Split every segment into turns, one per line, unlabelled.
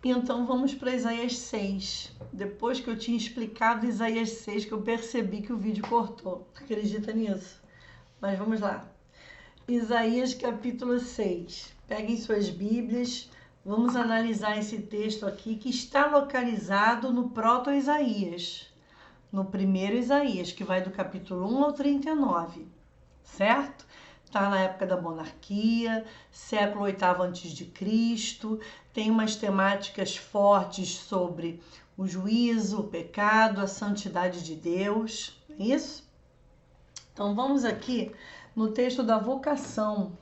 Então vamos para Isaías 6. Depois que eu tinha explicado Isaías 6, que eu percebi que o vídeo cortou. Acredita nisso? Mas vamos lá. Isaías capítulo 6. Peguem suas Bíblias. Vamos analisar esse texto aqui que está localizado no proto-Isaías. No primeiro Isaías, que vai do capítulo 1 ao 39. Certo? Está na época da monarquia, século VIII a.C., tem umas temáticas fortes sobre o juízo, o pecado, a santidade de Deus, é isso? Então vamos aqui no texto da vocação,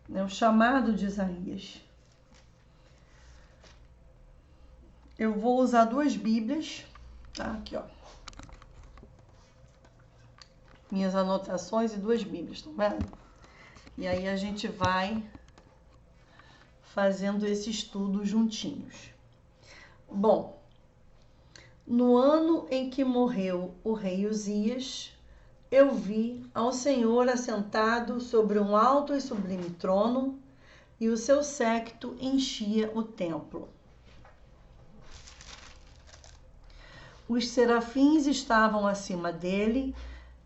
né, o chamado de Isaías. Eu vou usar duas Bíblias, tá? Aqui, ó. Minhas anotações e duas Bíblias, tá vendo? E aí a gente vai fazendo esse estudo juntinhos. Bom, no ano em que morreu o rei Uzias, eu vi ao Senhor assentado sobre um alto e sublime trono, e o seu séquito enchia o templo. Os serafins estavam acima dele.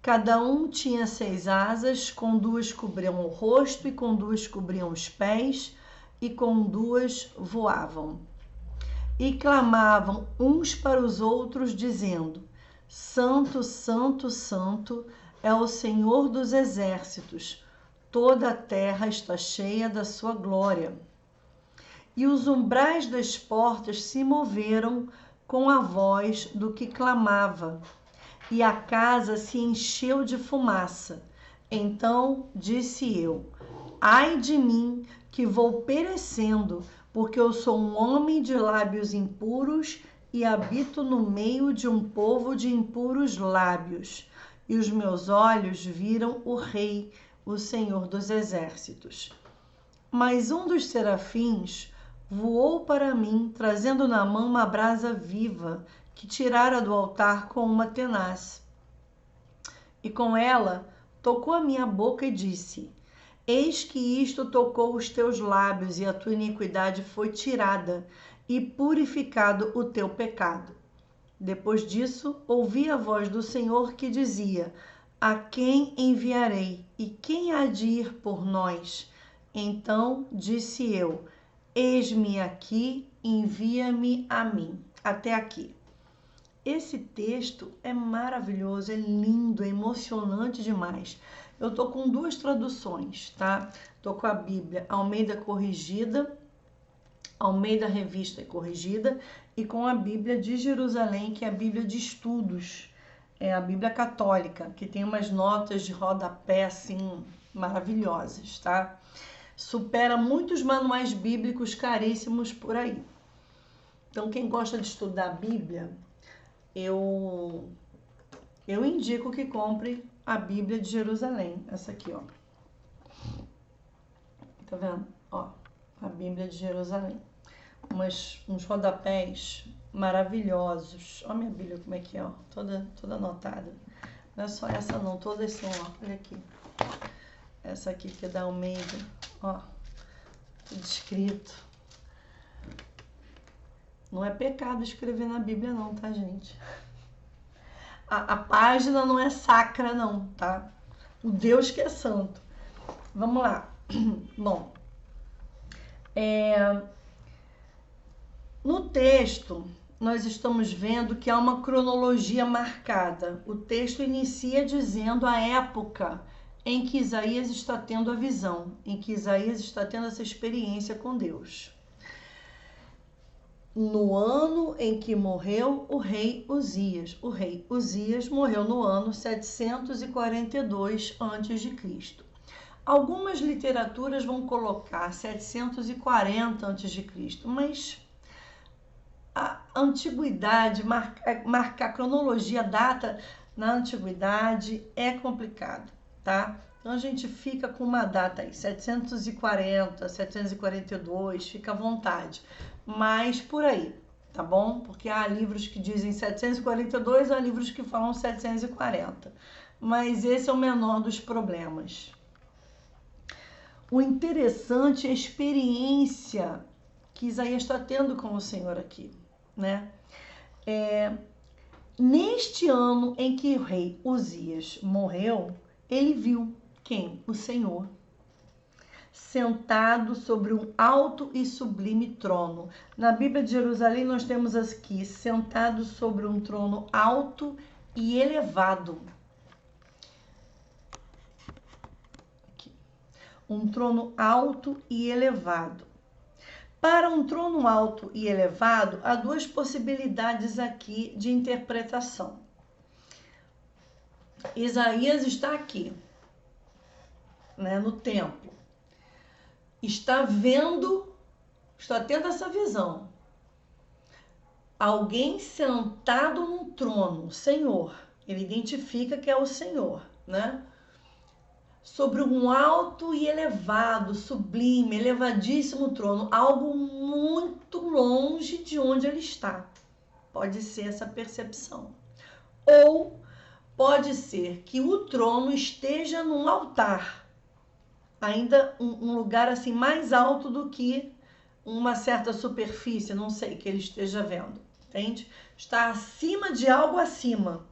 Cada um tinha 6 asas, com 2 cobriam o rosto e com 2 cobriam os pés, e com 2 voavam. E clamavam uns para os outros, dizendo: Santo, Santo, Santo é o Senhor dos exércitos, toda a terra está cheia da sua glória. E os umbrais das portas se moveram com a voz do que clamava, e a casa se encheu de fumaça. Então disse eu: ai de mim, que vou perecendo, porque eu sou um homem de lábios impuros e habito no meio de um povo de impuros lábios. E os meus olhos viram o Rei, o Senhor dos exércitos. Mas um dos serafins voou para mim, trazendo na mão uma brasa viva, que tirara do altar com uma tenaz. E com ela tocou a minha boca e disse: eis que isto tocou os teus lábios, e a tua iniquidade foi tirada, e purificado o teu pecado. Depois disso, ouvi a voz do Senhor que dizia: a quem enviarei, e quem há de ir por nós? Então disse eu: eis-me aqui, envia-me a mim. Até aqui. Esse texto é maravilhoso, é lindo, é emocionante demais. Eu tô com duas traduções, tá? Tô com a Bíblia Almeida Corrigida, Almeida Revista e Corrigida, e com a Bíblia de Jerusalém, que é a Bíblia de Estudos, é a Bíblia Católica, que tem umas notas de rodapé, assim, maravilhosas, tá? Supera muitos manuais bíblicos caríssimos por aí. Então, quem gosta de estudar a Bíblia, eu indico que compre a Bíblia de Jerusalém, essa aqui, ó. Tá vendo? Ó, a Bíblia de Jerusalém. Uns rodapés maravilhosos. Ó minha Bíblia como é que é, ó. Toda anotada. Não é só essa não, todas são, ó. Olha aqui. Essa aqui que é da Almeida, ó. Tudo escrito. Não é pecado escrever na Bíblia não, tá, gente? A página não é sacra não, tá? O Deus que é santo. Vamos lá. Bom, no texto nós estamos vendo que há uma cronologia marcada. O texto inicia dizendo a época em que Isaías está tendo a visão, em que Isaías está tendo essa experiência com Deus. No ano em que morreu o rei Uzias. O rei Uzias morreu no ano 742 a.C. Algumas literaturas vão colocar 740 a.C., mas a antiguidade, marcar a cronologia, a data na antiguidade é complicado, tá? Então a gente fica com uma data aí, 740, 742, fica à vontade. Mas por aí, tá bom? Porque há livros que dizem 742, há livros que falam 740. Mas esse é o menor dos problemas. O interessante é a experiência que Isaías está tendo com o Senhor aqui, né? Neste ano em que o rei Uzias morreu, ele viu quem? O Senhor, sentado sobre um alto e sublime trono. Na Bíblia de Jerusalém nós temos aqui, sentado sobre um trono alto e elevado. Aqui. Um trono alto e elevado. Para um trono alto e elevado, há duas possibilidades aqui de interpretação. Isaías está aqui, né, no templo. Está tendo essa visão. Alguém sentado num trono, o Senhor. Ele identifica que é o Senhor, né? Sobre um alto e elevado, sublime, elevadíssimo trono, algo muito longe de onde ele está. Pode ser essa percepção. Ou pode ser que o trono esteja num altar, ainda um lugar assim mais alto do que uma certa superfície, não sei, que ele esteja vendo, entende? Está acima de algo acima,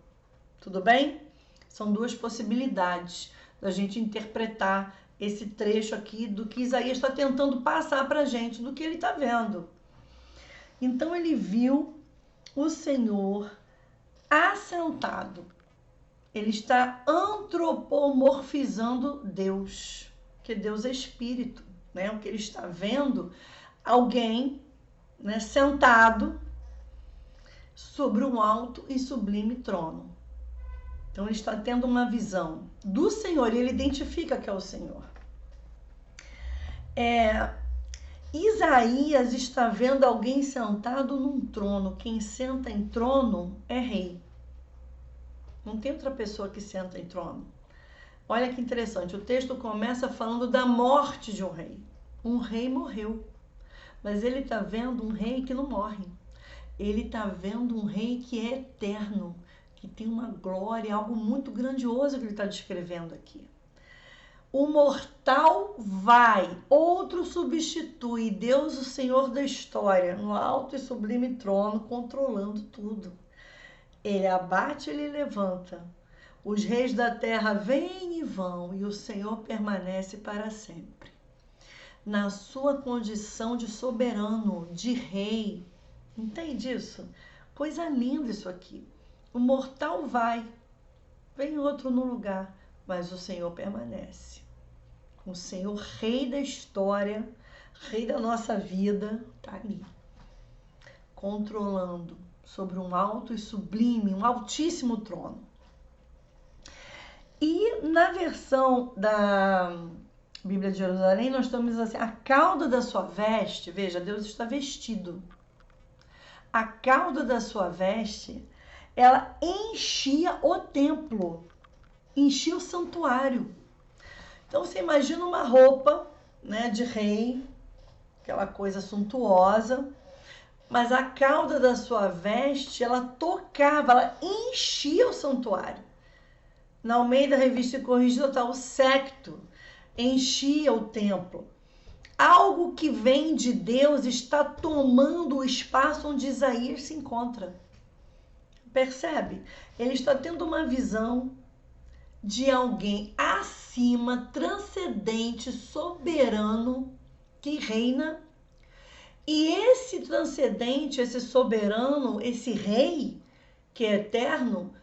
tudo bem? São duas possibilidades da gente interpretar esse trecho aqui do que Isaías está tentando passar para a gente, do que ele está vendo. Então ele viu o Senhor assentado. Ele está antropomorfizando Deus, porque Deus é espírito, né? O que ele está vendo, alguém, né, sentado sobre um alto e sublime trono. Então ele está tendo uma visão do Senhor e ele identifica que é o Senhor. Isaías está vendo alguém sentado num trono. Quem senta em trono é rei. Não tem outra pessoa que senta em trono. Olha que interessante, o texto começa falando da morte de um rei. Um rei morreu, mas ele está vendo um rei que não morre. Ele está vendo um rei que é eterno, que tem uma glória, algo muito grandioso que ele está descrevendo aqui. O mortal vai, outro substitui, Deus, o Senhor da história, no alto e sublime trono, controlando tudo. Ele abate, ele levanta. Os reis da terra vêm e vão, e o Senhor permanece para sempre. Na sua condição de soberano, de rei. Entende isso? Coisa linda isso aqui. O mortal vai, vem outro no lugar, mas o Senhor permanece. O Senhor, rei da história, rei da nossa vida, está ali, controlando sobre um alto e sublime, um altíssimo trono. E na versão da Bíblia de Jerusalém, nós estamos assim, a cauda da sua veste, veja, Deus está vestido. A cauda da sua veste, ela enchia o templo, enchia o santuário. Então você imagina uma roupa, né, de rei, aquela coisa suntuosa, mas a cauda da sua veste, ela tocava, ela enchia o santuário. Na Almeida Revista e Corrigida está o séquito, enchia o templo. Algo que vem de Deus está tomando o espaço onde Isaías se encontra. Percebe? Ele está tendo uma visão de alguém acima, transcendente, soberano, que reina. E esse transcendente, esse soberano, esse rei, que é eterno,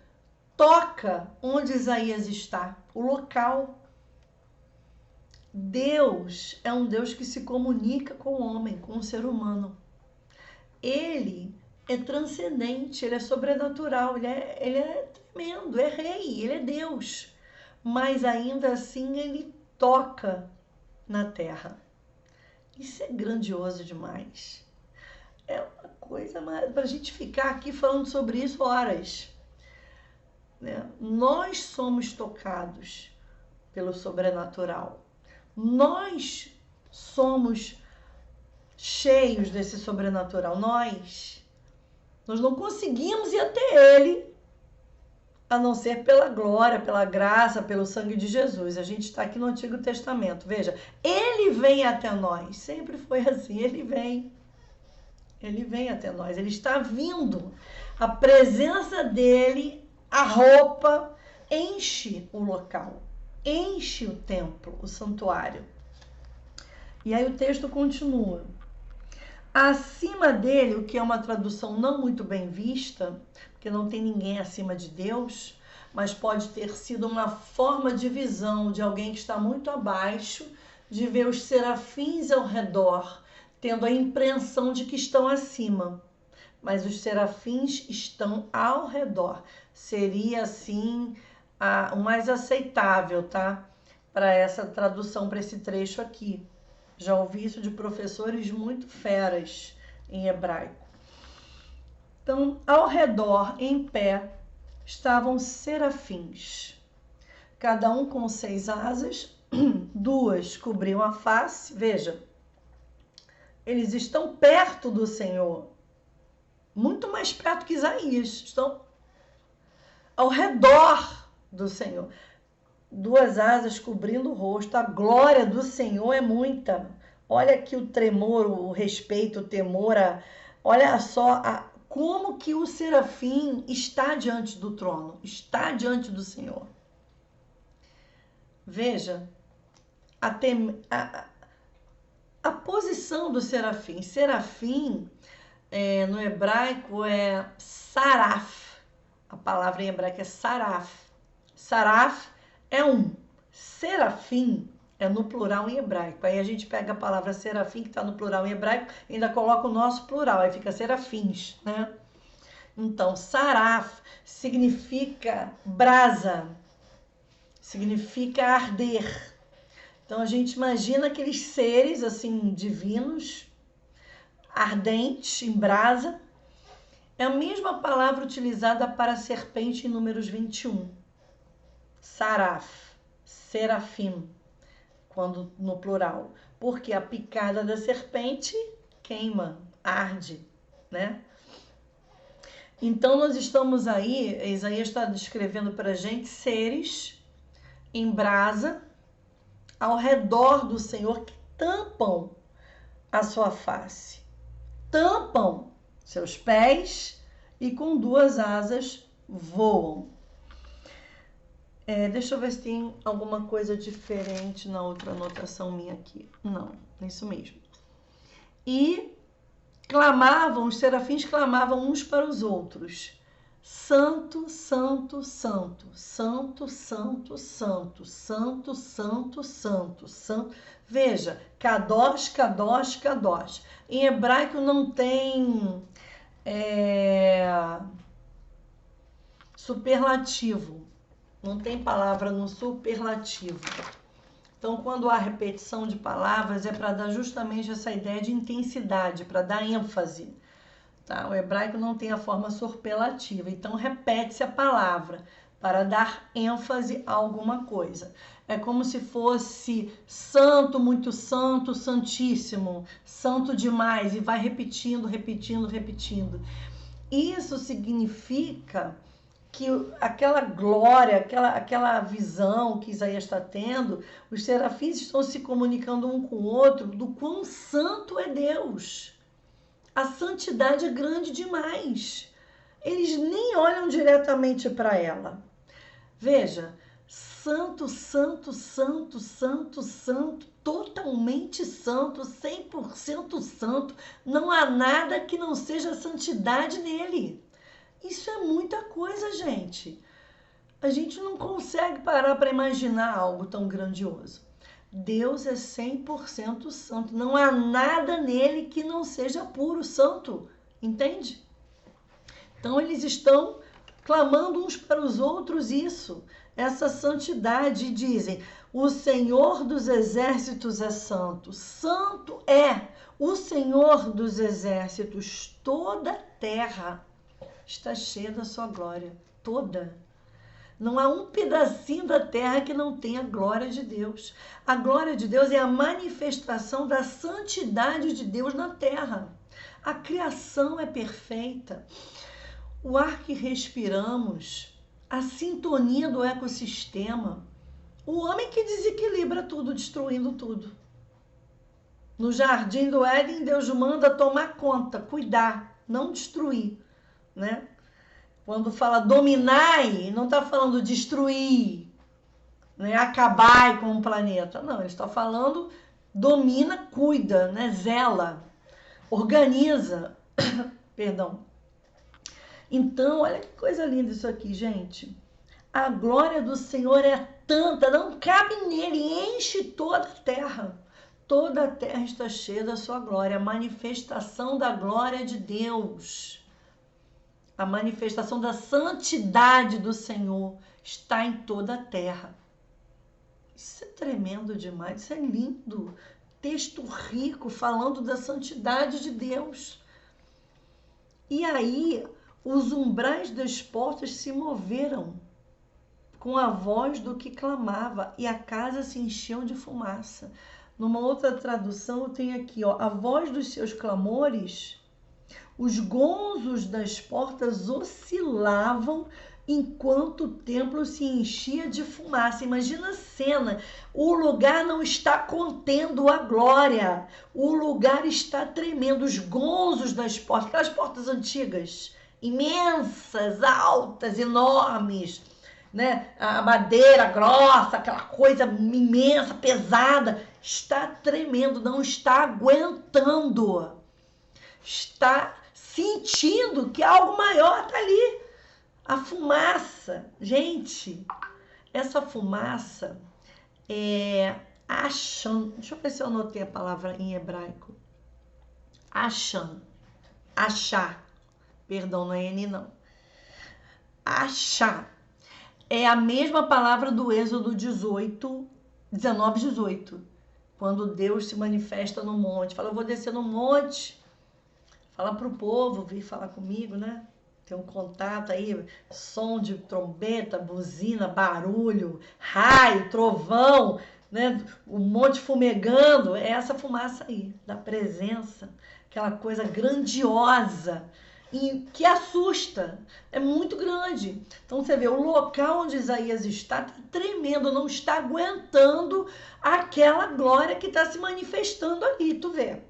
toca onde Isaías está, o local. Deus é um Deus que se comunica com o homem, com o ser humano. Ele é transcendente, ele é sobrenatural, ele é tremendo, é rei, ele é Deus. Mas ainda assim ele toca na terra. Isso é grandioso demais. É uma coisa para a gente ficar aqui falando sobre isso horas. Né? Nós somos tocados pelo sobrenatural. Nós somos cheios desse sobrenatural. Nós não conseguimos ir até ele, a não ser pela glória, pela graça, pelo sangue de Jesus. A gente está aqui no Antigo Testamento. Veja, ele vem até nós. Sempre foi assim, ele vem. Ele vem até nós, ele está vindo. A presença dele, a roupa, enche o local, enche o templo, o santuário. E aí o texto continua. Acima dele, o que é uma tradução não muito bem vista, porque não tem ninguém acima de Deus, mas pode ter sido uma forma de visão de alguém que está muito abaixo, de ver os serafins ao redor, tendo a impressão de que estão acima. Mas os serafins estão ao redor. Seria, assim, o mais aceitável, tá? Para essa tradução, para esse trecho aqui. Já ouvi isso de professores muito feras em hebraico. Então, ao redor, em pé, estavam serafins, cada um com 6 asas, 2 cobriam a face. Veja, eles estão perto do Senhor, muito mais perto que Isaías, estão ao redor do Senhor. 2 asas cobrindo o rosto, a glória do Senhor é muita. Olha aqui o tremor, o respeito, o temor, olha só como que o serafim está diante do trono, está diante do Senhor. Veja, a posição do serafim. Serafim, no hebraico, é saraf. A palavra em hebraico é saraf. Saraf é serafim é no plural em hebraico. Aí a gente pega a palavra serafim, que está no plural em hebraico, e ainda coloca o nosso plural, aí fica serafins, né? Então, saraf significa brasa, significa arder. Então, a gente imagina aqueles seres, assim, divinos, ardentes, em brasa. É a mesma palavra utilizada para serpente em Números 21. Saraf, serafim, quando no plural. Porque a picada da serpente queima, arde, né? Então, nós estamos aí, Isaías está descrevendo para a gente seres em brasa ao redor do Senhor que tampam a sua face, tampam seus pés e com 2 asas voam. Deixa eu ver se tem alguma coisa diferente na outra anotação minha aqui. Não, é isso mesmo. E clamavam, os serafins clamavam uns para os outros: Santo, Santo, Santo, Santo, Santo, Santo, Santo, Santo, Santo, Santo. Veja, Kadosh, Kadosh, Kadosh. Em hebraico não tem superlativo. Não tem palavra no superlativo. Então, quando há repetição de palavras, é para dar justamente essa ideia de intensidade, para dar ênfase. Tá? O hebraico não tem a forma superlativa, então repete-se a palavra para dar ênfase a alguma coisa. É como se fosse santo, muito santo, santíssimo, santo demais, e vai repetindo, repetindo, repetindo. Isso significa que aquela glória, aquela visão que Isaías está tendo, os serafins estão se comunicando um com o outro do quão santo é Deus. A santidade é grande demais. Eles nem olham diretamente para ela. Veja, santo, santo, santo, santo, santo, totalmente santo, 100% santo. Não há nada que não seja santidade nele. Isso é muita coisa, gente. A gente não consegue parar para imaginar algo tão grandioso. Deus é 100% santo. Não há nada nele que não seja puro santo. Entende? Então, eles estão clamando uns para os outros isso. Essa santidade. Dizem, o Senhor dos exércitos é santo. Santo é o Senhor dos exércitos. Toda a terra está cheia da sua glória, toda. Não há um pedacinho da terra que não tenha a glória de Deus. A glória de Deus é a manifestação da santidade de Deus na terra. A criação é perfeita. O ar que respiramos, a sintonia do ecossistema, o homem que desequilibra tudo, destruindo tudo. No jardim do Éden, Deus manda tomar conta, cuidar, não destruir, né? Quando fala dominai, não está falando destruir, né? Acabar com o planeta. Não, ele está falando domina, cuida, né? Zela, organiza. Perdão. Então, olha que coisa linda isso aqui, gente. A glória do Senhor é tanta, não cabe nele, enche toda a terra. Toda a terra está cheia da sua glória, a manifestação da glória de Deus. A manifestação da santidade do Senhor está em toda a terra. Isso é tremendo demais, isso é lindo. Texto rico falando da santidade de Deus. E aí, os umbrais das portas se moveram com a voz do que clamava, e a casa se encheu de fumaça. Numa outra tradução, eu tenho aqui, ó, a voz dos seus clamores, os gonzos das portas oscilavam enquanto o templo se enchia de fumaça. Imagina a cena, o lugar não está contendo a glória, o lugar está tremendo, os gonzos das portas, aquelas portas antigas, imensas, altas, enormes, né? A madeira grossa, aquela coisa imensa, pesada, está tremendo, não está aguentando, está sentindo que algo maior está ali. A fumaça, gente, essa fumaça é Ashan. Deixa eu ver se eu anotei a palavra em hebraico. Ashan, achar, perdão, não é N não. Achar. É a mesma palavra do Êxodo 19, 18. Quando Deus se manifesta no monte. Fala, eu vou descer no monte. Fala para o povo vir falar comigo, né? Tem um contato aí, som de trombeta, buzina, barulho, raio, trovão, né? O monte fumegando. É essa fumaça aí, da presença. Aquela coisa grandiosa. E que assusta, é muito grande. Então você vê, o local onde Isaías está tremendo, não está aguentando aquela glória que está se manifestando ali, tu vê.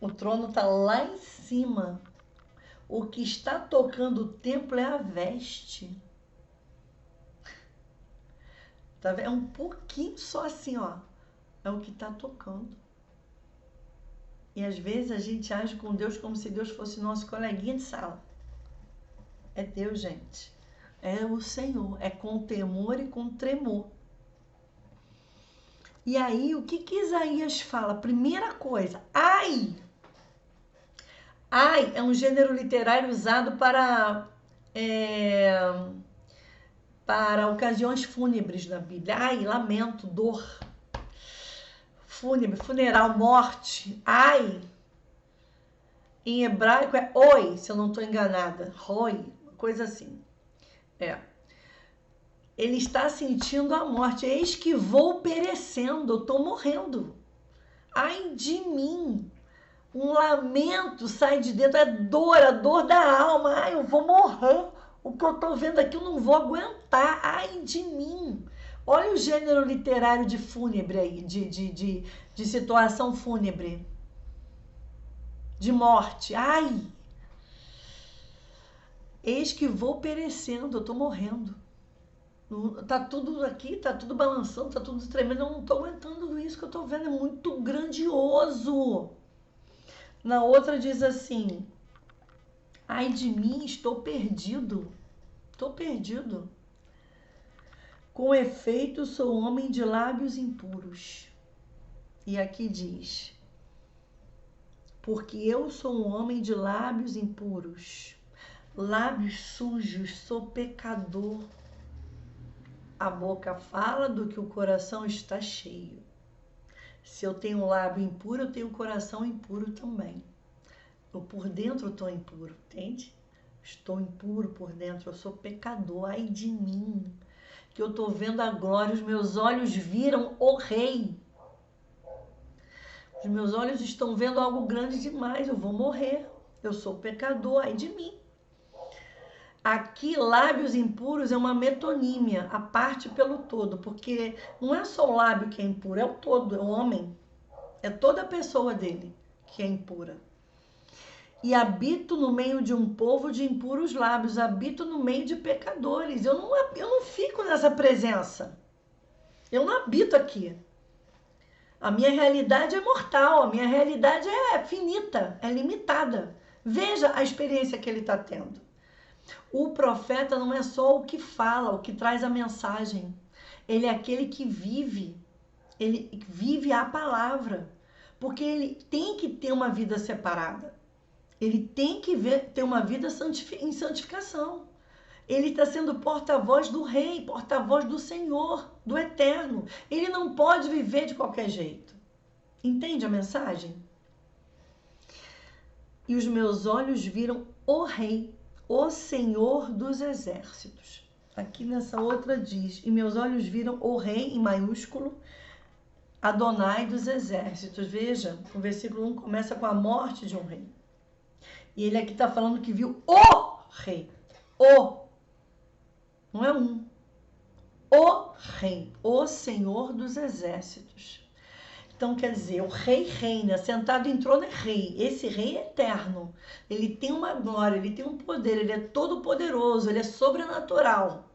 O trono está lá em cima. O que está tocando o templo é a veste. Tá vendo? É um pouquinho só assim, ó. É o que está tocando. E às vezes a gente age com Deus como se Deus fosse nosso coleguinha de sala. É Deus, gente. É o Senhor. É com temor e com tremor. E aí, o que Isaías fala? Primeira coisa, ai! Ai é um gênero literário usado para ocasiões fúnebres na Bíblia. Ai, lamento, dor. Fúnebre, funeral, morte. Ai. Em hebraico é oi, se eu não estou enganada. Roi, coisa assim. Ele está sentindo a morte. Eis que vou perecendo, eu estou morrendo. Ai de mim. Um lamento sai de dentro, é dor, a dor da alma. Ai, eu vou morrer. O que eu estou vendo aqui eu não vou aguentar. Ai de mim. Olha o gênero literário de fúnebre aí, de situação fúnebre. De morte. Ai! Eis que vou perecendo, eu tô morrendo. Tá tudo aqui, tá tudo balançando, tá tudo tremendo. Eu não tô aguentando isso que eu tô vendo, é muito grandioso. Na outra diz assim: ai de mim, estou perdido. Tô perdido. Com efeito, sou homem de lábios impuros. E aqui diz: porque eu sou um homem de lábios impuros, lábios sujos, sou pecador. A boca fala do que o coração está cheio. Se eu tenho um lábio impuro, eu tenho um coração impuro também. Eu por dentro estou impuro, entende? Estou impuro por dentro, eu sou pecador. Ai de mim, que eu estou vendo a glória, os meus olhos viram o Rei. Os meus olhos estão vendo algo grande demais, eu vou morrer. Eu sou pecador, ai de mim. Aqui, lábios impuros é uma metonímia, a parte pelo todo, porque não é só o lábio que é impuro, é o todo, é o homem. É toda a pessoa dele que é impura. E habito no meio de um povo de impuros lábios, habito no meio de pecadores. Eu não fico nessa presença. Eu não habito aqui. A minha realidade é mortal, a minha realidade é finita, é limitada. Veja a experiência que ele está tendo. O profeta não é só o que fala, o que traz a mensagem. Ele é aquele que vive. Ele vive a palavra. Porque ele tem que ter uma vida separada. Ele tem que ter uma vida em santificação. Ele está sendo porta-voz do Rei, porta-voz do Senhor, do Eterno. Ele não pode viver de qualquer jeito. Entende a mensagem? E os meus olhos viram o Rei, o Senhor dos Exércitos. Aqui nessa outra diz, e meus olhos viram o Rei, em maiúsculo, Adonai dos Exércitos. Veja, o versículo 1 começa com a morte de um rei. E ele aqui está falando que viu o rei. Não é um. O rei, o Senhor dos Exércitos. Então, quer dizer, o rei reina, sentado em trono é rei. Esse rei é eterno. Ele tem uma glória, ele tem um poder, ele é todo poderoso, ele é sobrenatural.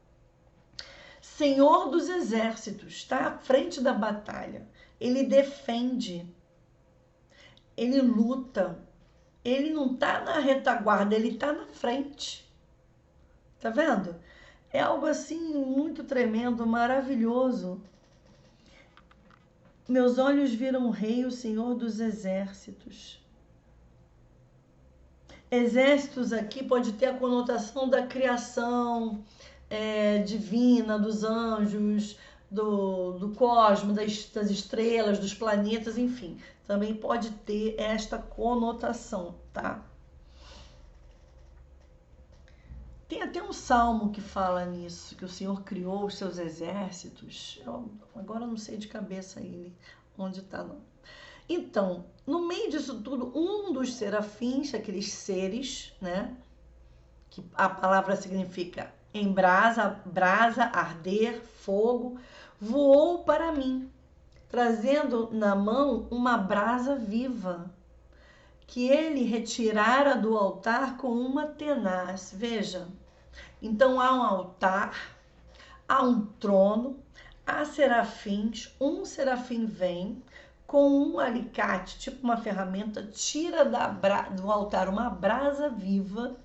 Senhor dos Exércitos, está à frente da batalha. Ele defende, ele luta. Ele não está na retaguarda, ele está na frente. Tá vendo? É algo assim muito tremendo, maravilhoso. Meus olhos viram o Rei, o Senhor dos Exércitos. Exércitos aqui pode ter a conotação da criação divina, dos anjos, do cosmos, das estrelas, dos planetas, enfim. Também pode ter esta conotação, tá? Tem até um salmo que fala nisso, que o Senhor criou os seus exércitos. Agora eu não sei de cabeça ele, onde está não. Então, no meio disso tudo, um dos serafins, aqueles seres, né? Que a palavra significa em brasa, arder, fogo, voou para mim, trazendo na mão uma brasa viva, que ele retirara do altar com uma tenaz. Veja, então há um altar, há um trono, há serafins, um serafim vem com um alicate, tipo uma ferramenta, tira do altar uma brasa viva.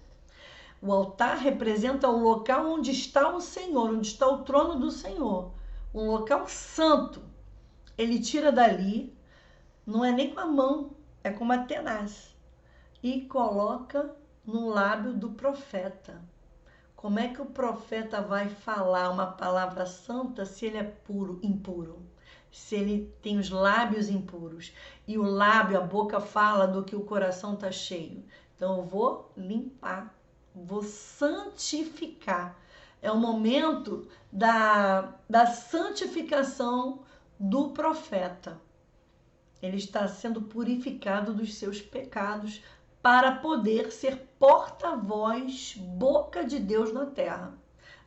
O altar representa o local onde está o Senhor, onde está o trono do Senhor, um local santo. Ele tira dali, não é nem com a mão, é com uma tenaz, e coloca no lábio do profeta. Como é que o profeta vai falar uma palavra santa se ele é impuro? Se ele tem os lábios impuros. E o lábio, a boca fala do que o coração está cheio. Então eu vou limpar, vou santificar. É o momento da santificação do profeta. Ele está sendo purificado dos seus pecados para poder ser porta-voz, boca de Deus na terra.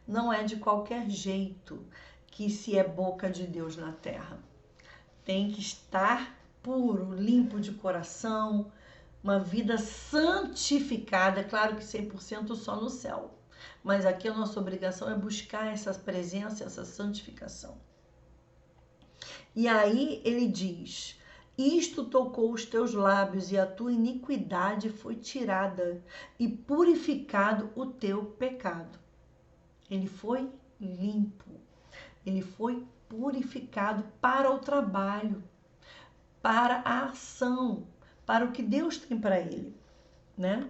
Não é de qualquer jeito que se é boca de Deus na terra. Tem que estar puro, limpo de coração, uma vida santificada, claro que 100% só no céu. Mas aqui a nossa obrigação é buscar essa presença, essa santificação. E aí ele diz: isto tocou os teus lábios e a tua iniquidade foi tirada e purificado o teu pecado. Ele foi limpo, ele foi purificado para o trabalho, para a ação, para o que Deus tem para ele, né?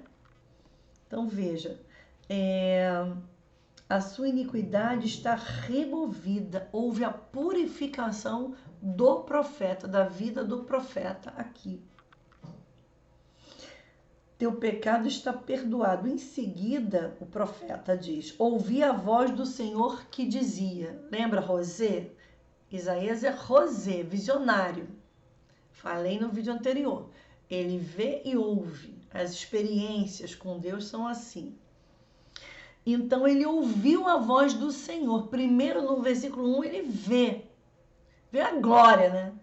Então veja, a sua iniquidade está removida, houve a purificação do profeta, da vida do profeta aqui. Teu pecado está perdoado. Em seguida, o profeta diz: ouvi a voz do Senhor que dizia. Lembra Rosé? Isaías é Rosé, visionário. Falei no vídeo anterior. Ele vê e ouve. As experiências com Deus são assim. Então ele ouviu a voz do Senhor. Primeiro no versículo 1 ele vê a glória, né?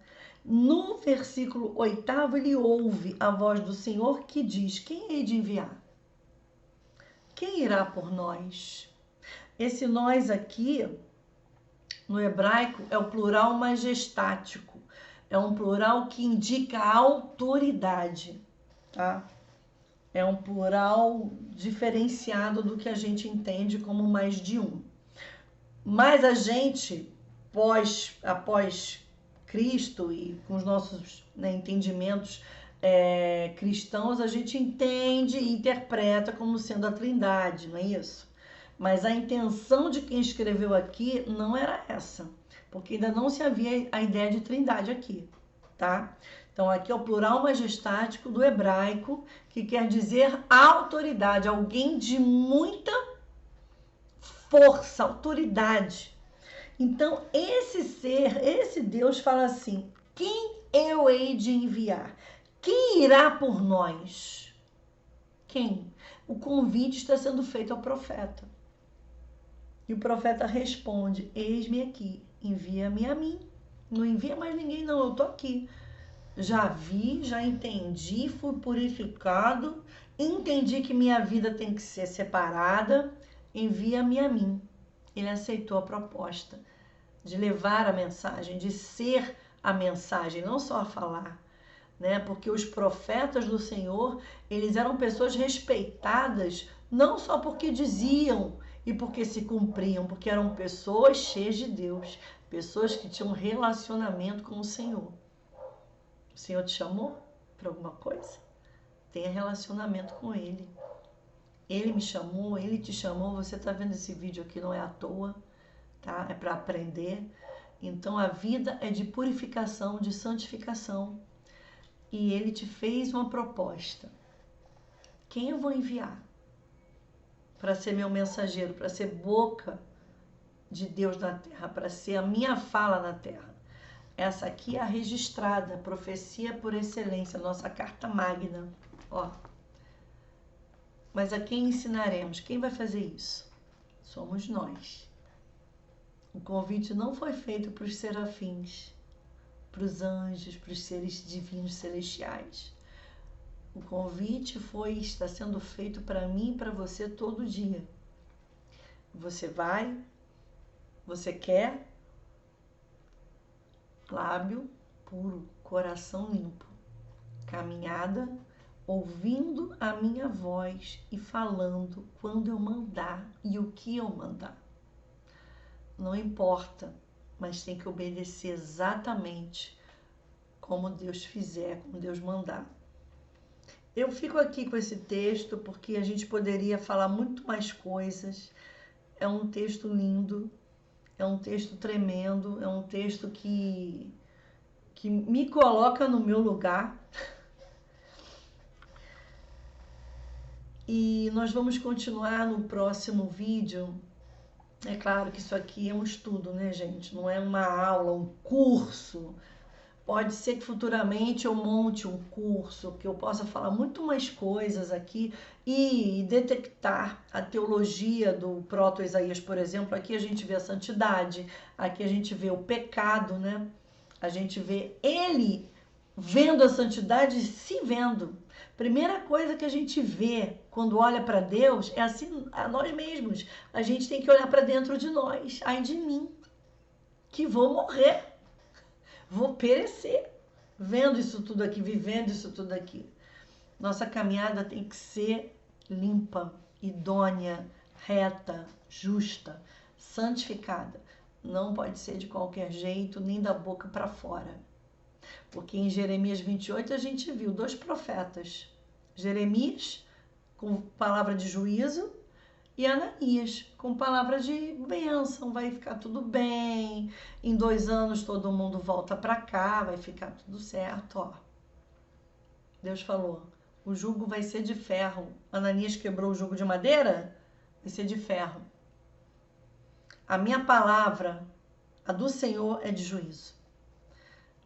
No versículo 8º, ele ouve a voz do Senhor que diz: quem hei de enviar? Quem irá por nós? Esse nós aqui, no hebraico, é o plural majestático. É um plural que indica autoridade, tá? É um plural diferenciado do que a gente entende como mais de um. Mas a gente, após Cristo e com os nossos, né, entendimentos cristãos, a gente entende e interpreta como sendo a Trindade, não é isso? Mas a intenção de quem escreveu aqui não era essa, porque ainda não se havia a ideia de Trindade aqui, tá? Então aqui é o plural majestático do hebraico, que quer dizer autoridade, alguém de muita força, autoridade. Então, esse ser, esse Deus fala assim: quem eu hei de enviar? Quem irá por nós? Quem? O convite está sendo feito ao profeta. E o profeta responde: eis-me aqui, envia-me a mim. Não envia mais ninguém, não, eu tô aqui. Já vi, já entendi, fui purificado, entendi que minha vida tem que ser separada, envia-me a mim. Ele aceitou a proposta de levar a mensagem, de ser a mensagem, não só a falar, né? Porque os profetas do Senhor, eles eram pessoas respeitadas, não só porque diziam e porque se cumpriam, porque eram pessoas cheias de Deus, pessoas que tinham relacionamento com o Senhor. O Senhor te chamou para alguma coisa? Tenha relacionamento com Ele. Ele me chamou, Ele te chamou, você está vendo esse vídeo aqui, não é à toa, tá? É para aprender. Então a vida é de purificação, de santificação. E Ele te fez uma proposta. Quem eu vou enviar para ser meu mensageiro, para ser boca de Deus na terra, para ser a minha fala na terra? Essa aqui é a registrada, profecia por excelência, nossa carta magna. Ó. Mas a quem ensinaremos? Quem vai fazer isso? Somos nós. O convite não foi feito para os serafins, para os anjos, para os seres divinos celestiais. O convite está sendo feito para mim e para você todo dia. Você vai, você quer, lábio puro, coração limpo, caminhada, ouvindo a minha voz e falando quando eu mandar e o que eu mandar. Não importa, mas tem que obedecer exatamente como Deus fizer, como Deus mandar. Eu fico aqui com esse texto porque a gente poderia falar muito mais coisas. É um texto lindo, é um texto tremendo, é um texto que me coloca no meu lugar. E nós vamos continuar no próximo vídeo. É claro que isso aqui é um estudo, né, gente? Não é uma aula, um curso. Pode ser que futuramente eu monte um curso, que eu possa falar muito mais coisas aqui e detectar a teologia do proto-Isaías, por exemplo. Aqui a gente vê a santidade, aqui a gente vê o pecado, né? A gente vê ele vendo a santidade e se vendo. Primeira coisa que a gente vê quando olha para Deus é assim, a nós mesmos. A gente tem que olhar para dentro de nós. Ai de mim, que vou morrer. Vou perecer vendo isso tudo aqui, vivendo isso tudo aqui. Nossa caminhada tem que ser limpa, idônea, reta, justa, santificada. Não pode ser de qualquer jeito, nem da boca para fora. Porque em Jeremias 28 a gente viu 2 profetas. Jeremias com palavra de juízo e Ananias com palavra de bênção, vai ficar tudo bem, em 2 anos todo mundo volta para cá, vai ficar tudo certo, ó. Deus falou, o jugo vai ser de ferro. Ananias quebrou o jugo de madeira, vai ser de ferro. A minha palavra, a do Senhor, é de juízo.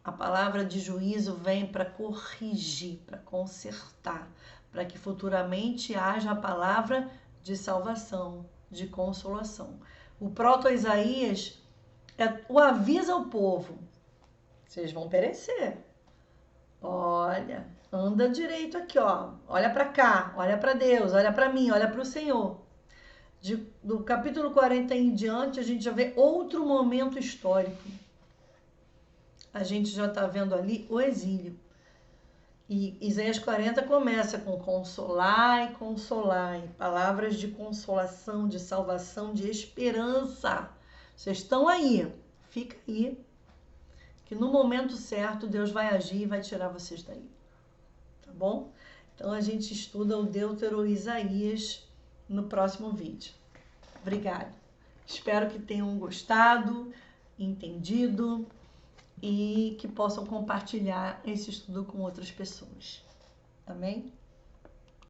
A palavra de juízo vem para corrigir, para consertar, para que futuramente haja a palavra de salvação, de consolação. O proto-Isaías é o aviso ao povo. Vocês vão perecer. Olha, anda direito aqui, ó. Olha para cá, olha para Deus, olha para mim, olha para o Senhor. Do capítulo 40 em diante, a gente já vê outro momento histórico. A gente já está vendo ali o exílio. E Isaías 40 começa com consolai, consolai, palavras de consolação, de salvação, de esperança. Vocês estão aí, fica aí, que no momento certo Deus vai agir e vai tirar vocês daí, tá bom? Então a gente estuda o Deutero Isaías no próximo vídeo. Obrigada. Espero que tenham gostado, entendido e que possam compartilhar esse estudo com outras pessoas. Amém?